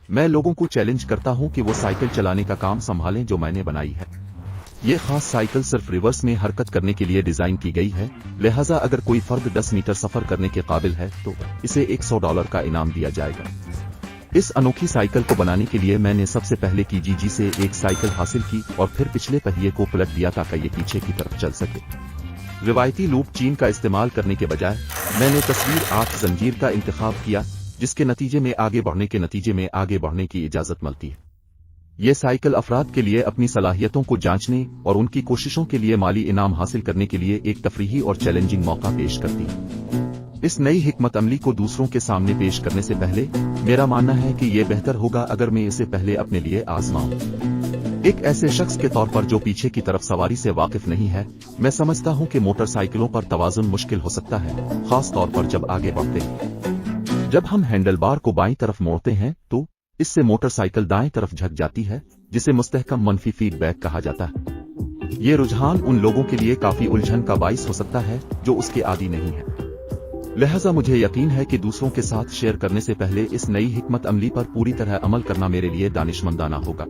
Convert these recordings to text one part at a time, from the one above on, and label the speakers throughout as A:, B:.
A: मैं लोगों को चैलेंज करता हूं कि वो साइकिल चलाने का काम संभालें जो मैंने बनाई है। ये खास साइकिल सिर्फ रिवर्स में हरकत करने के लिए डिजाइन की गई है, लिहाजा अगर कोई फर्द 10 मीटर सफर करने के काबिल है तो इसे $100 का इनाम दिया जाएगा। इस अनोखी साइकिल को बनाने के लिए मैंने सबसे पहले कीजीजी से एक साइकिल हासिल की और फिर पिछले पहिए को पलट दिया ताकि ये पीछे की तरफ चल सके। रिवायती लूप चीन का इस्तेमाल करने के बजाय मैंने तस्वीर 8 जंजीर का इंतखाब किया, जिसके नतीजे में आगे बढ़ने की इजाजत मिलती है। ये साइकिल अफराद के लिए अपनी सलाहियतों को जांचने और उनकी कोशिशों के लिए माली इनाम हासिल करने के लिए एक तफरीही और चैलेंजिंग मौका पेश करती है। इस नई हिकमत अमली को दूसरों के सामने पेश करने से पहले मेरा मानना है कि ये बेहतर होगा अगर मैं इसे पहले अपने लिए आजमाऊं। एक ऐसे शख्स के तौर पर जो पीछे की तरफ सवारी से वाकिफ नहीं है, मैं समझता हूं कि मोटरसाइकिलों पर तवाजुन मुश्किल हो सकता है, खास तौर पर जब आगे बढ़ते हैं। जब हम हैंडल बार को बाईं तरफ मोड़ते हैं तो इससे मोटरसाइकिल दाएं तरफ झुक जाती है, जिसे मुस्तहकम मनफी फीडबैक कहा जाता है। ये रुझान उन लोगों के लिए काफी उलझन का बाइस हो सकता है जो उसके आदी नहीं है। लिहाजा मुझे यकीन है कि दूसरों के साथ शेयर करने से पहले इस नई हिकमत अमली पर पूरी तरह अमल करना मेरे लिए दानिशमंदाना होगा।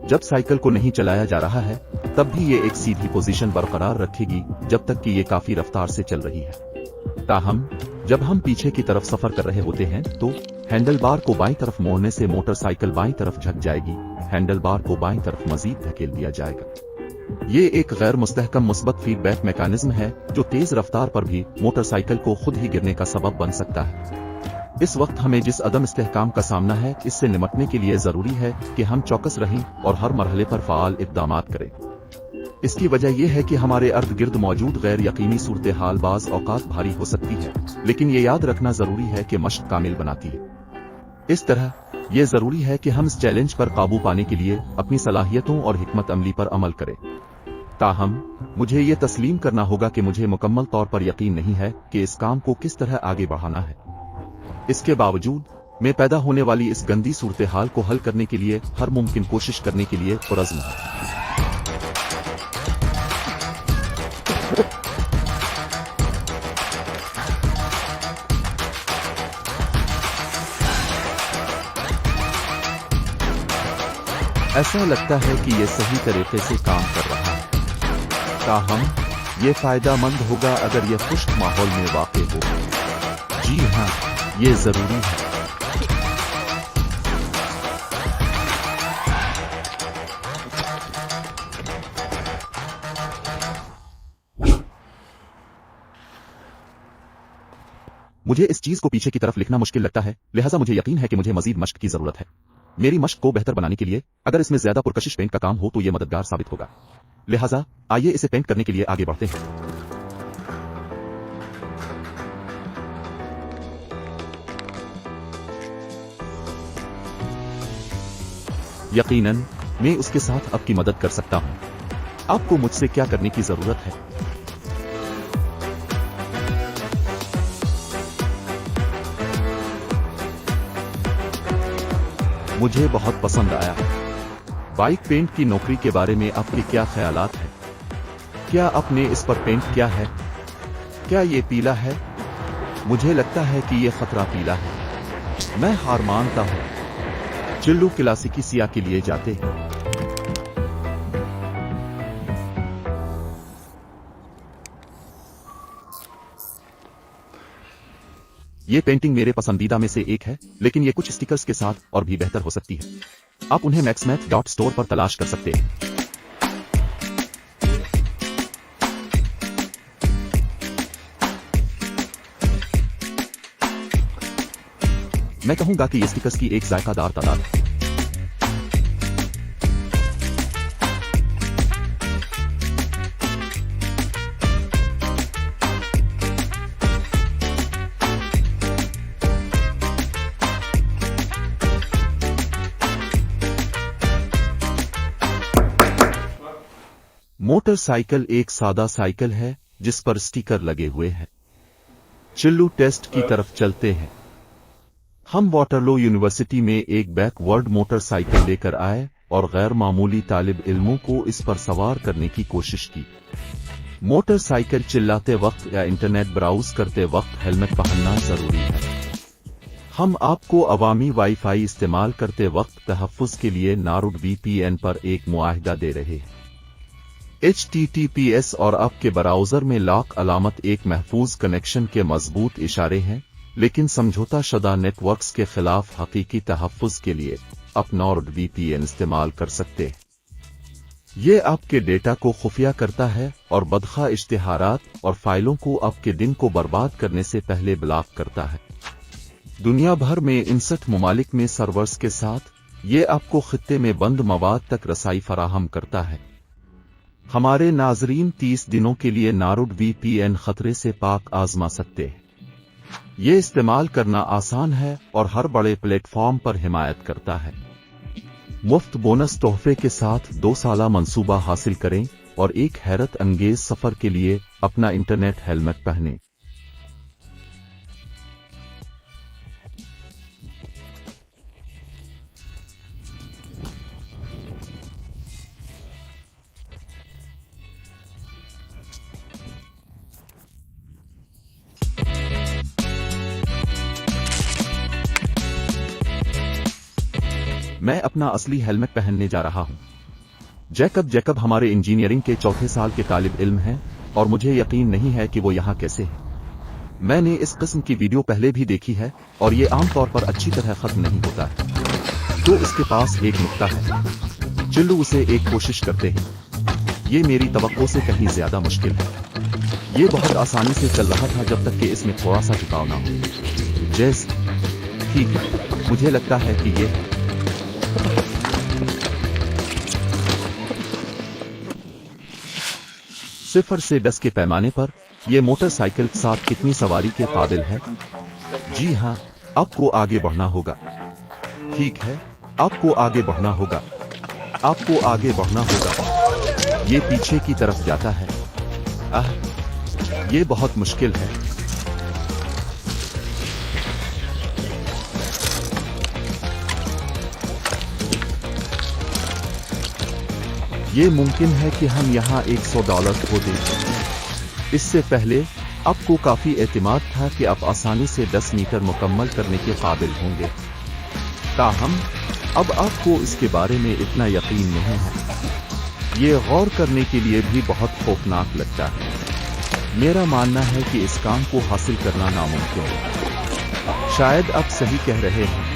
A: जब साइकिल को नहीं चलाया जा रहा है तब भी ये एक सीधी पोजीशन बरकरार रखेगी जब तक कि ये काफी रफ्तार से चल रही है। ताहम जब हम पीछे की तरफ सफर कर रहे होते हैं तो हैंडल बार को बाईं तरफ मोड़ने से मोटरसाइकिल बाईं तरफ झुक जाएगी, हैंडल बार को बाईं तरफ मजीद धकेल दिया जाएगा। ये एक गैर मुस्तहकम मुस्बत फीडबैक मैकेनिज्म है जो तेज रफ्तार पर भी मोटरसाइकिल को खुद ही गिरने का सबब बन सकता है। इस वक्त हमें जिस अदम इस्तेहकाम का सामना है, इससे निपटने के लिए जरूरी है कि हम चौकस रहें और हर मरहले पर फाल इक़दामात करें। इसकी वजह यह है कि हमारे अर्द गिर्द मौजूद गैर यकीनी सूरत हाल बाज औकात भारी हो सकती है, लेकिन ये याद रखना जरूरी है कि मश्क कामिल बनाती है। इस तरह ये जरूरी है कि हम इस चैलेंज पर काबू पाने के लिए अपनी सलाहियतों और हिकमत अमली पर अमल करें। ताहम मुझे ये तस्लीम करना होगा कि मुझे मुकम्मल तौर पर यकीन नहीं है कि इस काम को किस तरह आगे बढ़ाना है। इसके बावजूद मैं पैदा होने वाली इस गंदी सूरत हाल को हल करने के लिए हर मुमकिन कोशिश करने के लिए पुरज़्म हूं। ऐसा लगता है कि ये सही तरीके से काम कर रहा है। ताहम ये फायदेमंद होगा अगर ये खुश्क माहौल में वाक़ई हो। जी हाँ, ये जरूरी है। मुझे इस चीज को पीछे की तरफ लिखना मुश्किल लगता है, लिहाजा मुझे यकीन है कि मुझे मजीद मश्क की जरूरत है। मेरी मश्क को बेहतर बनाने के लिए अगर इसमें ज्यादा पुरकशिश पेंट का काम हो तो यह मददगार साबित होगा। लिहाजा आइए इसे पेंट करने के लिए आगे बढ़ते हैं। यकीनन मैं उसके साथ आपकी मदद कर सकता हूं। आपको मुझसे क्या करने की जरूरत है? मुझे बहुत पसंद आया। बाइक पेंट की नौकरी के बारे में आपके क्या ख्यालात हैं? क्या आपने इस पर पेंट किया है? क्या ये पीला है? मुझे लगता है कि ये खतरा पीला है। मैं हार मानता हूं। चिल्लू क्लासिकी सिया के लिए जाते हैं। ये पेंटिंग मेरे पसंदीदा में से एक है, लेकिन ये कुछ स्टिकर्स के साथ और भी बेहतर हो सकती है। आप उन्हें maxmath.store पर तलाश कर सकते हैं। मैं कहूंगा कि ये स्टिकर्स की एक जायकादार तादाद है। मोटरसाइकिल एक सादा साइकिल है जिस पर स्टिकर लगे हुए हैं। चिल्लू टेस्ट की तरफ चलते हैं। हम वाटरलो यूनिवर्सिटी में एक बैकवर्ड मोटरसाइकिल लेकर आए और गैर मामूली तालिब इल्मों को इस पर सवार करने की कोशिश की। मोटरसाइकिल चिल्लाते वक्त या इंटरनेट ब्राउज करते वक्त हेलमेट पहनना जरूरी है। हम आपको अवामी वाईफाई इस्तेमाल करते वक्त तहफ़्फ़ुज़ के लिए नारुड VPN पर एक मुआहिदा दे रहे हैं। HTTPS और आपके ब्राउज़र में लॉक अलामत एक महफूज कनेक्शन के मजबूत इशारे हैं, लेकिन समझौता शुदा नेटवर्क्स के खिलाफ हकीकी तहफ़्फ़ुज़ के लिए आप नारुड VPN इस्तेमाल कर सकते हैं। ये आपके डेटा को खुफिया करता है और बदखा इश्तिहारात और फाइलों को आपके दिन को बर्बाद करने से पहले ब्लॉक करता है। दुनिया भर में 59 ममालिक में सर्वर्स के साथ ये आपको खित्ते में बंद मवाद तक रसाई फराहम करता है। हमारे नाजरीन 30 दिनों के लिए नारुड VPN खतरे से पाक आजमा सकते हैं। ये इस्तेमाल करना आसान है और हर बड़े प्लेटफॉर्म पर हिमायत करता है। मुफ्त बोनस तोहफे के साथ 2 साला मंसूबा हासिल करें और एक हैरत अंगेज सफर के लिए अपना इंटरनेट हेलमेट पहनें। मैं अपना असली हेलमेट पहनने जा रहा हूं। जैकब हमारे इंजीनियरिंग के चौथे साल के तालिब इल्म हैं और मुझे यकीन नहीं है कि वो यहाँ कैसे है। मैंने इस किस्म की वीडियो पहले भी देखी है और ये आमतौर पर अच्छी तरह खत्म नहीं होता है। तो इसके पास एक नुक्ता है। चलो उसे एक कोशिश करते हैं। ये मेरी तवक्को से कहीं ज्यादा मुश्किल है। ये बहुत आसानी से चल रहा था जब तक कि इसमें थोड़ा सा झुकाव ना हो। जैसे ठीक है, मुझे लगता है कि ये 0 से 10 के पैमाने पर यह मोटरसाइकिल के साथ कितनी सवारी के काबिल है? जी हाँ, आपको आगे बढ़ना होगा। ठीक है, आपको आगे बढ़ना होगा। आपको आगे बढ़ना होगा। ये पीछे की तरफ जाता है। ये बहुत मुश्किल है। ये मुमकिन है कि हम यहाँ $100 खो दें। इससे पहले आपको काफी एतमाद था कि आप आसानी से 10 मीटर मुकम्मल करने के काबिल होंगे। ताहम अब आपको इसके बारे में इतना यकीन नहीं है। ये गौर करने के लिए भी बहुत खौफनाक लगता है। मेरा मानना है कि इस काम को हासिल करना नामुमकिन है। शायद आप सही कह रहे हैं।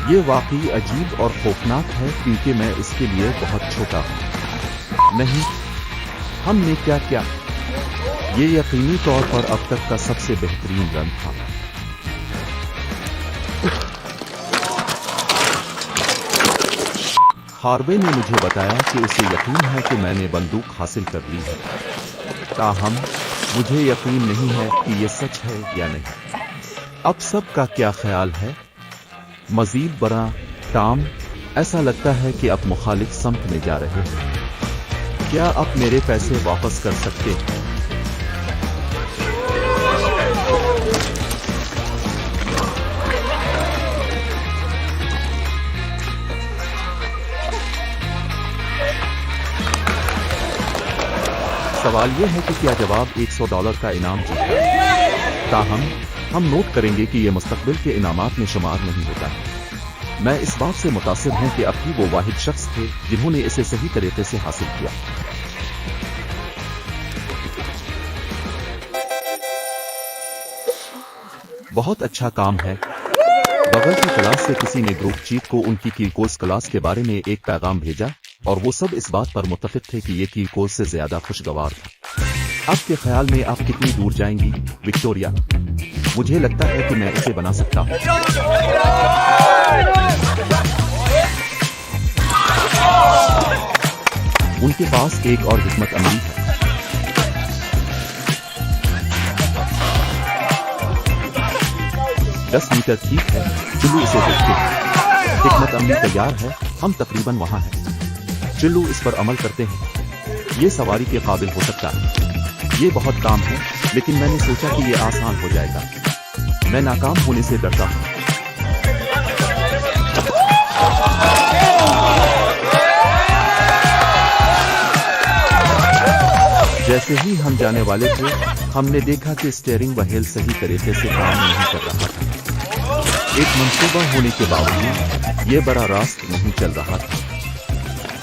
A: ये वाकई अजीब और खौफनाक है क्योंकि मैं इसके लिए बहुत छोटा हूँ। नहीं, हमने क्या किया? ये यकीनी तौर पर अब तक का सबसे बेहतरीन रन था। हार्वे ने मुझे बताया कि उसे यकीन है कि मैंने बंदूक हासिल कर ली है। ताहम मुझे यकीन नहीं है कि ये सच है या नहीं। अब सबका क्या ख्याल है? मजीद बड़ा टॉम, ऐसा लगता है कि आप मुखालिफ सम्त में जा रहे हैं। क्या आप मेरे पैसे वापस कर सकते हैं? सवाल यह है कि क्या जवाब $100 का इनाम जीता। ताहम हम नोट करेंगे कि यह मुस्तकबिल के इनामात में शुमार नहीं होता है। मैं इस बात से मुतासिर हूं कि अब ही वो वाहिद शख्स थे जिन्होंने इसे सही तरीके से हासिल किया। बहुत अच्छा काम है। बगल की क्लास से किसी ने ग्रुप चीफ को उनकी कीकोस क्लास के बारे में एक पैगाम भेजा और वो सब इस बात पर मुत्तफिक थे कि ये कीकोस से ज्यादा खुशगवार था। आपके ख्याल में आप कितनी दूर जाएंगी, विक्टोरिया? मुझे लगता है कि मैं इसे बना सकता हूँ। उनके पास एक और हिकमत अमली है। दस मीटर ठीक है, चलो इसे देखते हैं। हिकमत अमली तैयार है, हम तकरीबन वहां हैं। चलो इस पर अमल करते हैं। ये सवारी के काबिल हो सकता है। ये बहुत काम है, लेकिन मैंने सोचा कि ये आसान हो जाएगा। मैं नाकाम होने से डरता हूँ। जैसे ही हम जाने वाले थे, हमने देखा कि स्टीयरिंग व्हील सही तरीके से काम नहीं कर रहा था। एक मंसूबा होने के बावजूद ये बड़ा रास्त नहीं चल रहा था।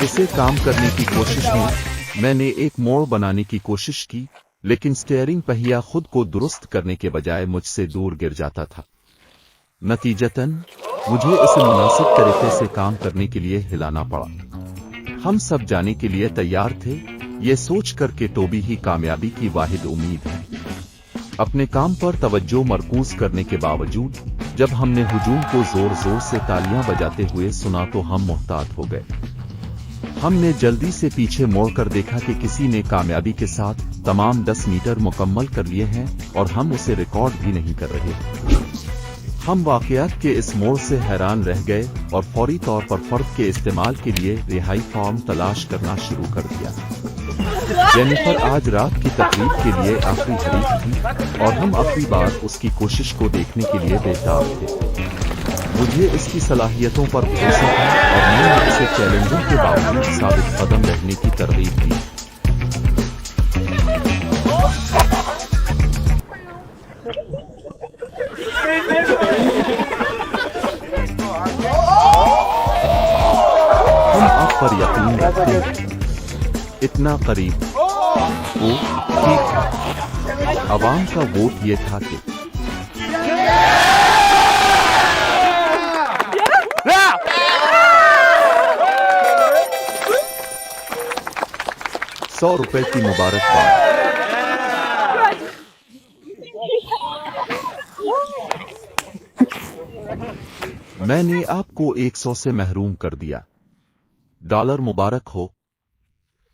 A: इसे काम करने की कोशिश में मैंने एक मोड़ बनाने की कोशिश की, लेकिन स्टीयरिंग पहिया खुद को दुरुस्त करने के बजाय मुझसे दूर गिर जाता था। नतीजतन मुझे इसे मुनासिब तरीके से काम करने के लिए हिलाना पड़ा। हम सब जाने के लिए तैयार थे, ये सोच कर के टोबी ही कामयाबी की वाहिद उम्मीद है। अपने काम पर तवज्जो मरकूज करने के बावजूद जब हमने हुजूम को जोर जोर से तालियां बजाते हुए सुना तो हम मुहतात हो गए। हमने जल्दी से पीछे मोड़कर देखा कि किसी ने कामयाबी के साथ तमाम 10 मीटर मुकम्मल कर लिए हैं और हम उसे रिकॉर्ड भी नहीं कर रहे। हम वाकयात के इस मोड़ से हैरान रह गए और फौरी तौर पर फर्द के इस्तेमाल के लिए रिहाई फॉर्म तलाश करना शुरू कर दिया। जेनिफर आज रात की तकरीब के लिए आखिरी हरीफ थी और हम आखिरी बार उसकी कोशिश को देखने के लिए बेताब थे। मुझे इसकी सलाहियतों पर भरोसा था और मैंने इसे चैलेंजों के बावजूद साबित कदम रहने की तरगीब दी। हम आप पर यकीन रखते हैं, इतना करीब। ओ ठीक है, अवाम का वोट ये था कि ₹100 की मुबारकबाद। मैंने आपको 100 से महरूम कर दिया। डॉलर मुबारक हो।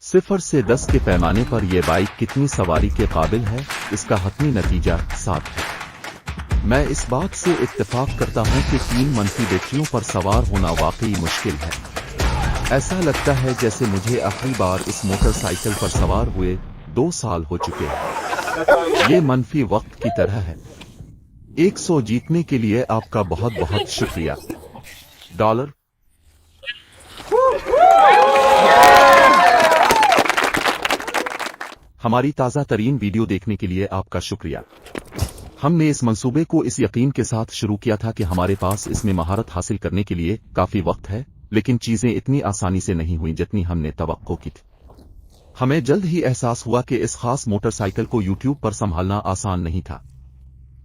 A: 0 से 10 के पैमाने पर यह बाइक कितनी सवारी के काबिल है, इसका हतमी नतीजा 7 है। मैं इस बात से इत्तेफाक करता हूं कि 3 मनफी बैटरियों पर सवार होना वाकई मुश्किल है। ऐसा लगता है जैसे मुझे आखिरी बार इस मोटरसाइकिल पर सवार हुए 2 साल हो चुके हैं। ये मनफी वक्त की तरह है। 100 जीतने के लिए आपका बहुत बहुत शुक्रिया। डॉलर। हमारी ताज़ा तरीन वीडियो देखने के लिए आपका शुक्रिया। हमने इस मंसूबे को इस यकीन के साथ शुरू किया था कि हमारे पास इसमें महारत हासिल करने के लिए काफी वक्त है, लेकिन चीजें इतनी आसानी से नहीं हुई जितनी हमने तवक्को की थी। हमें जल्द ही एहसास हुआ कि इस खास मोटरसाइकिल को यूट्यूब पर संभालना आसान नहीं था।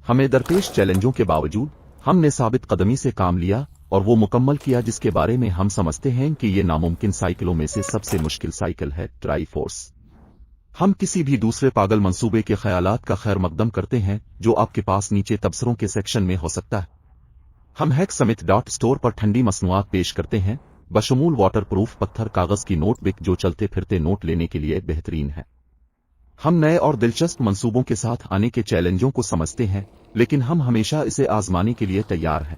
A: हमें दरपेश चैलेंजों के बावजूद हमने साबित कदमी से काम लिया और वो मुकम्मल किया जिसके बारे में हम समझते हैं कि ये नामुमकिन साइकिलों में से सबसे मुश्किल साइकिल है। Try force. हम किसी भी दूसरे पागल मंसूबे के ख्यालात का खैर मकदम करते हैं जो आपके पास नीचे तबसरों के सेक्शन में हो सकता है। हम हैक समित डॉट स्टोर पर ठंडी मसनूआत पेश करते हैं, बशमूल वाटर प्रूफ पत्थर कागज की नोटबुक जो चलते फिरते नोट लेने के लिए बेहतरीन है। हम नए और दिलचस्प मंसूबों के साथ आने के चैलेंजों को समझते हैं, लेकिन हम हमेशा इसे आजमाने के लिए तैयार हैं।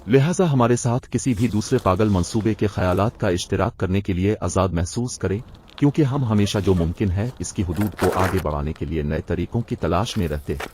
A: लिहाजा हमारे साथ किसी भी दूसरे पागल मंसूबे के ख्यालात का इश्तिराक करने के लिए आज़ाद महसूस करें, क्योंकि हम हमेशा जो मुमकिन है इसकी हुदूद को आगे बढ़ाने के लिए नए तरीकों की तलाश में रहते हैं।